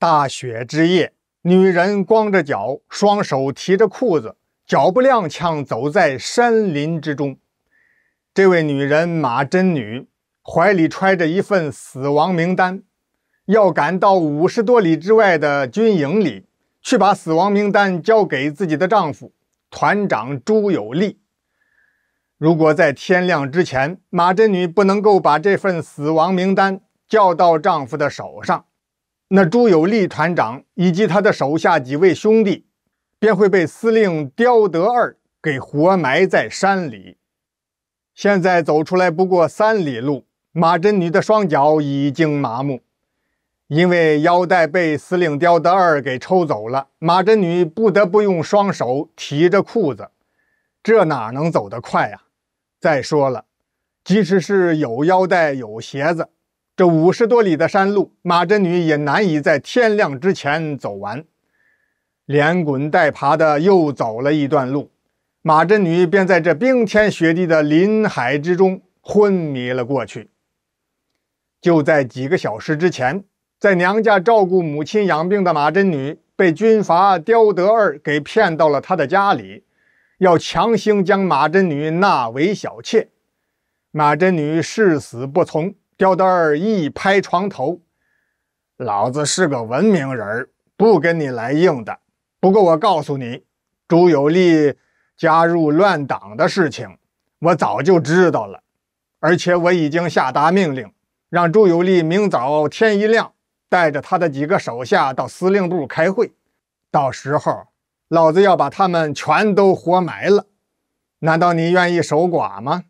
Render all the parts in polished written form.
大雪之夜，女人光着腳，双手提着裤子，脚不踉蹌走在山林之中。这位女人馬真女懷裡揣着一份死亡名單，要趕到50多里之外的軍營裡去把死亡名單交給自己的丈夫團長朱有利。如果在天亮之前，馬真女不能夠把這份死亡名單交到丈夫的手上，那朱有利團長以及他的手下幾位兄弟便會被司令刁德二給活埋在山裡。現在走出來不過3里路，馬真女的雙腳已經麻木，因為腰帶被司令刁德二給抽走了，馬真女不得不用双手提着褲子，這哪能走得快呀？再說了，即使是有腰帶有鞋子，這50多里的山路，馬真女也難以在天亮之前走完。連滾帶爬的又走了一段路，馬真女便在這冰天雪地的林海之中昏迷了過去。就在幾個小時之前，在娘家照顧母親養病的馬真女被軍閥刁德二給騙到了他的家裡，要強行將馬真女納為小妾。馬真女誓死不從，刁德二一拍床頭：“老子是個文明人，不跟你來硬的。不過我告訴你，朱有利加入亂黨的事情，我早就知道了，而且我已經下達命令，讓朱有利明早天一亮，帶着他的幾個手下到司令部開會，到時候老子要把他們全都活埋了。難道你願意守寡嗎？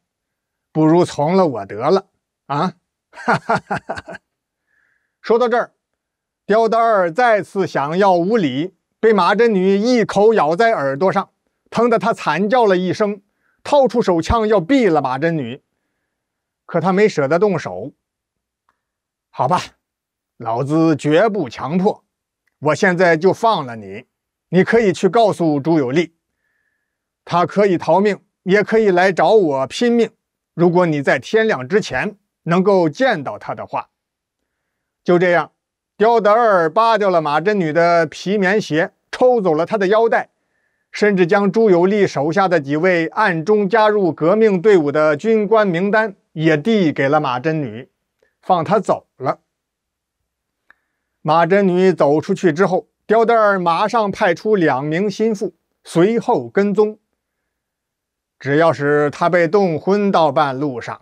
不如從了我得了啊！”哈哈哈哈。說到這兒，刁德二再次想要無禮，被馬真女一口咬在耳朵上，疼得他慘叫了一聲，掏出手槍要斃了馬真女。可他沒捨得動手。好吧，老子絕不強迫，我現在就放了你。你可以去告訴朱有利，他可以逃命，也可以來找我拼命。如果你在天亮之前能夠見到他的話。就這樣，刁德二扒掉了馬真女的皮棉鞋，抽走了她的腰帶，甚至將朱有利手下的幾位暗中加入革命隊伍的軍官名單也遞給了馬真女，放她走了。馬真女走出去之後，刁德二馬上派出2名心腹隨後跟蹤。只要是他被凍昏到半路上，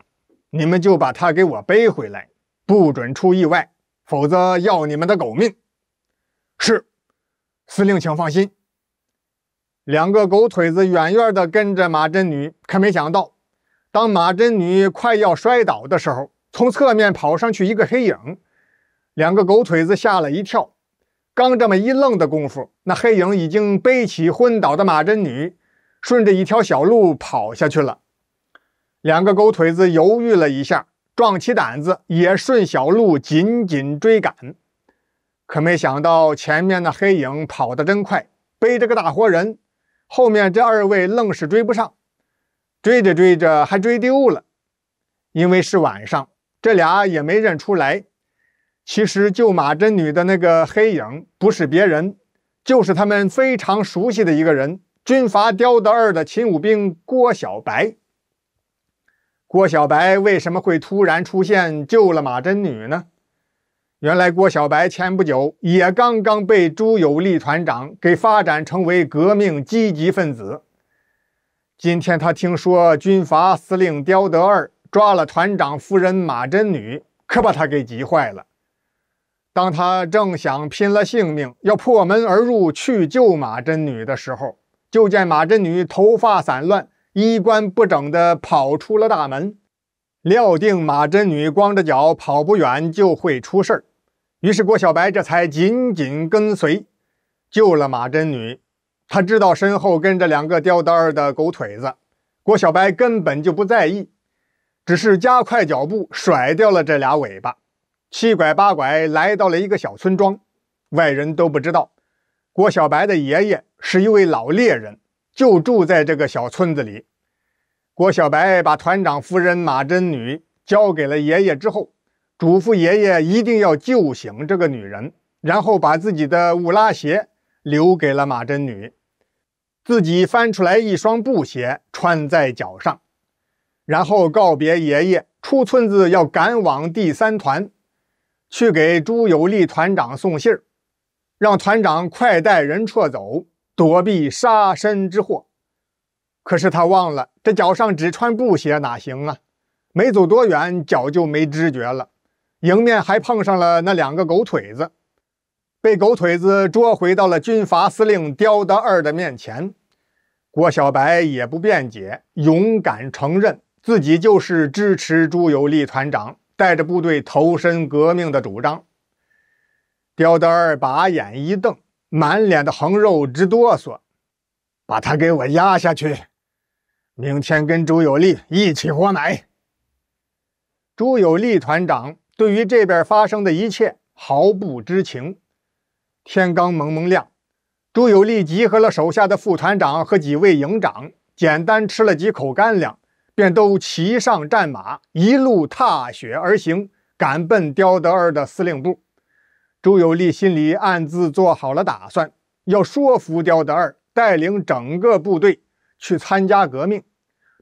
你們就把他給我背回來，不准出意外，否則要你们的狗命。是，司令請放心。2個狗腿子遠遠地跟着馬真女，可沒想到，當馬真女快要摔倒的時候，從側面跑上去一個黑影。2個狗腿子嚇了一跳，剛這麼一愣的功夫，那黑影已經背起昏倒的馬真女，順着一條小路跑下去了。2個狗腿子猶豫了一下，壯起膽子也順小路緊緊追趕。可沒想到前面那黑影跑得真快，背着個大活人，後面這2位愣是追不上，追着追着還追丟了。因為是晚上，這倆也沒認出來，其實救馬真女的那個黑影不是別人，就是他們非常熟悉的一個人，軍閥刁德二的勤務兵郭小白。郭小白為什麼會突然出現救了馬真女呢？原來郭小白前不久也剛剛被朱有利團長給發展成為革命積極分子。今天他聽說軍閥司令刁德二抓了團長夫人馬真女，可把他給急壞了。當他正想拼了性命要破門而入去救馬真女的時候，就見馬真女頭髮散亂，衣冠不整地跑出了大門。料定馬真女光着腳跑不遠就會出事兒，於是郭小白這才緊緊跟隨，救了馬真女。他知道身後跟着2個刁德二的狗腿子，郭小白根本就不在意，只是加快腳步甩掉了這倆尾巴，七拐八拐來到了一個小村莊。外人都不知道，郭小白的爺爺是一位老獵人，就住在這個小村子裡。郭小白把團長夫人馬真女交給了爺爺之後，囑咐爺爺一定要救醒這個女人，然後把自己的烏拉鞋留給了马真女，自己翻出来一雙布鞋穿在腳上，然後告別爺爺，出村子要趕往第3團，去給朱有利團長送信兒，讓團長快帶人撤走，躲避殺身之禍。可是他忘了，這腳上只穿布鞋哪行啊？沒走多遠，腳就沒知覺了，迎面還碰上了那2個狗腿子，被狗腿子捉回到了軍閥司令刁德二的面前。郭小白也不辯解，勇敢承認自己就是支持朱有利團長帶着部隊投身革命的主張。刁德二把眼一瞪，滿臉的横肉直哆嗦，把他給我押下去，明天跟朱有利一起活埋。朱有利团长对於這邊發生的一切毫不知情。天剛蒙蒙亮，朱有利集合了手下的副團長和幾位營長，簡單吃了幾口乾糧，便都騎上戰馬，一路踏雪而行，趕奔刁德二的司令部。朱有利心裡暗自做好了打算，要說服刁德二帶領整個部隊去參加革命，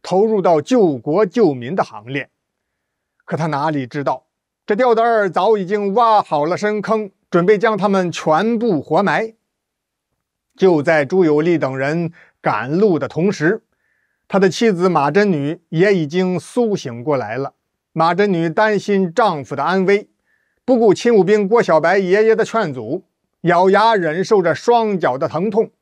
投入到救國救民的行列。可他哪裡知道，這刁德二早已經挖好了深坑，準備將他們全部活埋。就在朱有利等人趕路的同時，他的妻子馬真女也已經甦醒過來了。馬真女擔心丈夫的安危，不顧勤務兵郭小白爺爺的勸阻，咬牙忍受着雙腳的疼痛，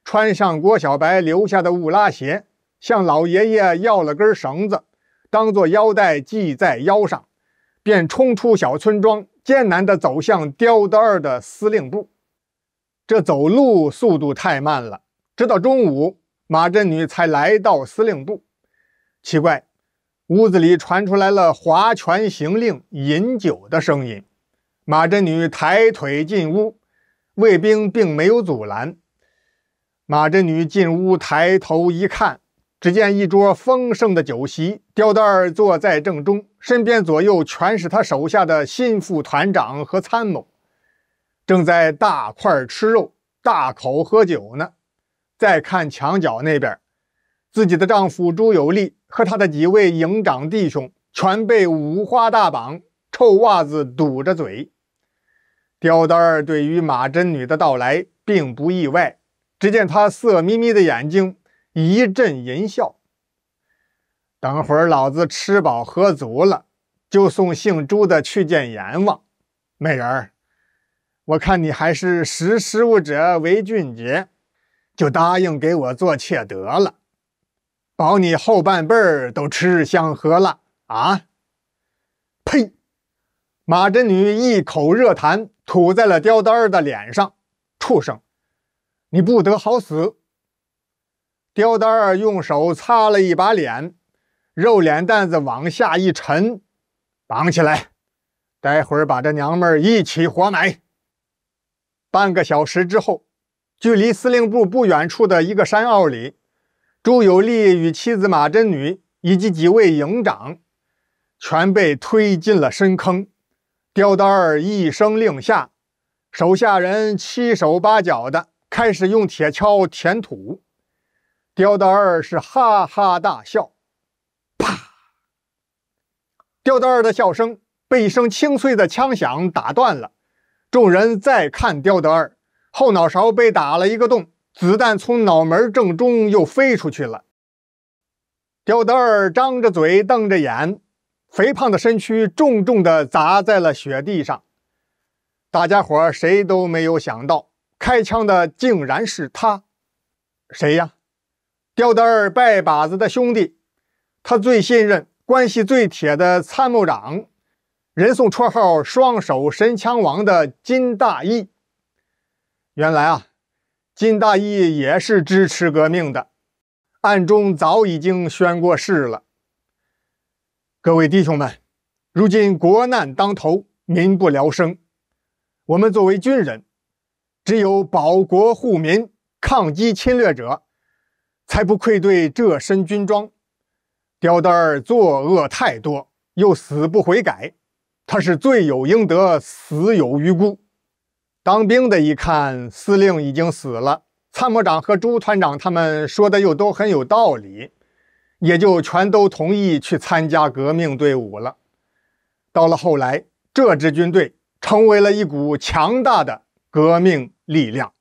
穿上郭小白留下的烏拉鞋，向老爺爺要了根繩子，當作腰帶繫在腰上，便衝出小村莊，艱難地走向刁德二的司令部。這走路速度太慢了，直到中午，馬真女才來到司令部。奇怪，屋子裡傳出來了划拳行令、飲酒的聲音。馬真女抬腿進屋，衛兵並沒有阻攔。馬真女進屋，抬頭一看，只見一桌豐盛的酒席，刁德二坐在正中，身邊左右全是他手下的心腹團長和參謀，正在大塊吃肉、大口喝酒呢。再看牆角那邊，自己的丈夫朱有利和他的幾位營長弟兄全被五花大綁，臭襪子堵着嘴。刁德二對於馬真女的到來並不意外，只見他色眯眯的眼睛一陣淫笑。等會兒老子吃飽喝足了，就送姓朱的去見閻王。美人兒，我看你還是識時務者為俊傑，就答應給我做妾得了，保你後半輩都吃香喝辣啊！呸！馬真女一口熱痰吐在了刁德二的臉上，畜生，你不得好死！刁德二用手擦了一把臉，肉臉蛋子往下一沉，綁起來，待會兒把这娘們兒一起活埋。半個小時之後，距離司令部不遠處的一個山坳裡，朱有利與妻子馬真女以及幾位營長全被推進了深坑。刁德二一聲令下，手下人七手八腳的開始用鐵鍬填土。刁德二是哈哈大笑，啪！刁德二的笑聲被一聲清脆的槍響打斷了。眾人再看刁德二，後腦勺被打了一個洞，子彈從腦門正中又飛出去了。刁德二張着嘴瞪着眼，肥胖的身軀重重地砸在了雪地上。大家伙誰都沒有想到，開槍的竟然是他。誰呀？刁德二拜把子的兄弟，他最信任、關係最鐵的參謀長，人送綽號雙手神槍王的金大義。原來啊，金大義也是支持革命的，暗中早已經宣過誓了。各位弟兄們，如今國難當頭，民不聊生，我們作為軍人，只有保國護民，抗擊侵略者，才不愧對這身軍裝。刁德二作惡太多，又死不悔改，他是罪有應得，死有餘辜。當兵的一看，司令已經死了，參謀長和朱團長他們說的又都很有道理，也就全都同意去參加革命隊伍了。到了後來，這支軍隊成為了一股強大的革命力量。